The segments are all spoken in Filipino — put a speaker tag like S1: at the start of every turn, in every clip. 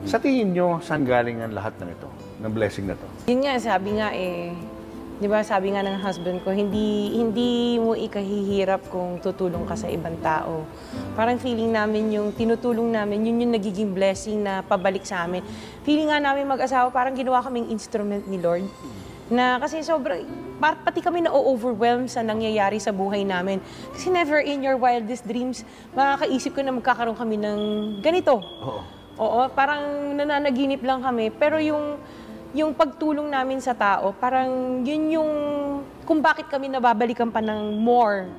S1: Sa tingin nyo, saan galing ang lahat ng ito, ng blessing na to?
S2: Yun nga, sabi nga di ba sabi nga ng husband ko, hindi mo ikahihirap kung tutulong ka sa ibang tao. Parang feeling namin yung tinutulong namin, yun yung nagiging blessing na pabalik sa amin. Feeling nga namin mag-asawa, parang ginawa kaming instrument ni Lord. Na kasi sobrang, pati kami na-overwhelm sa nangyayari sa buhay namin. Kasi never in your wildest dreams, makakaisip ko na magkakaroon kami ng ganito. Oo, parang nananaginip lang kami. Pero yung pagtulong namin sa tao, parang yun yung kung bakit kami nababalikan pa ng more.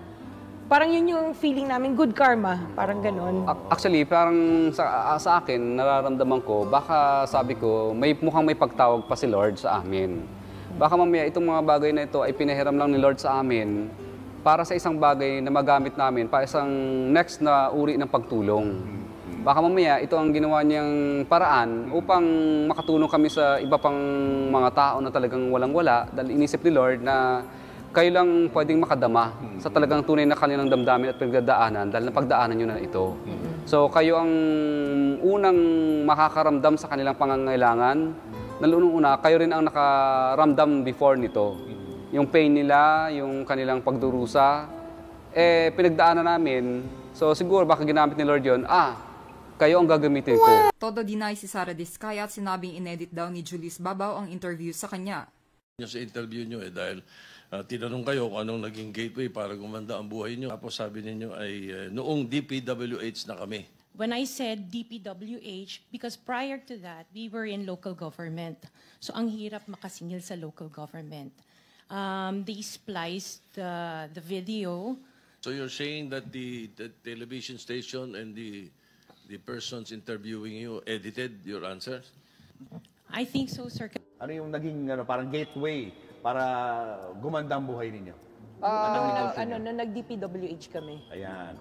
S2: Parang yun yung feeling namin, good karma, parang ganon.
S3: Actually, parang sa akin, nararamdaman ko, baka sabi ko, mukhang may pagtawag pa si Lord sa amin. Baka mamaya itong mga bagay na ito ay pinahiram lang ni Lord sa amin para sa isang bagay na magamit namin, para isang next na uri ng pagtulong. Baka mamaya ito ang ginawa niyang paraan upang makatulong kami sa iba pang mga tao na talagang walang-wala dahil inisip ni Lord na kayo lang pwedeng makadama sa talagang tunay na kanilang damdamin at pinagdadaanan dahil napagdaanan nyo na ito. So kayo ang unang makakaramdam sa kanilang pangangailangan. Nalunong-una, kayo rin ang nakaramdam before nito. Yung pain nila, yung kanilang pagdurusa, pinagdaanan namin. So siguro baka ginamit ni Lord yun, kayo ang gagamitin ko.
S4: Todo deny si Sara Diskaya at sinabing inedit daw ni Julius Babaw ang interview sa kanya.
S5: Sa interview nyo dahil tinanong kayo kung anong naging gateway para gumanda ang buhay nyo. Tapos sabi ninyo ay noong DPWH na kami.
S6: When I said DPWH, because prior to that, we were in local government. So ang hirap makasingil sa local government. They spliced the video.
S5: So you're saying that the television station and the persons interviewing you edited your answers?
S6: I think so, sir.
S1: Ano yung naging parang gateway para gumanda ang buhay ninyo?
S2: Nung nag-DPWH kami.
S1: Ayan,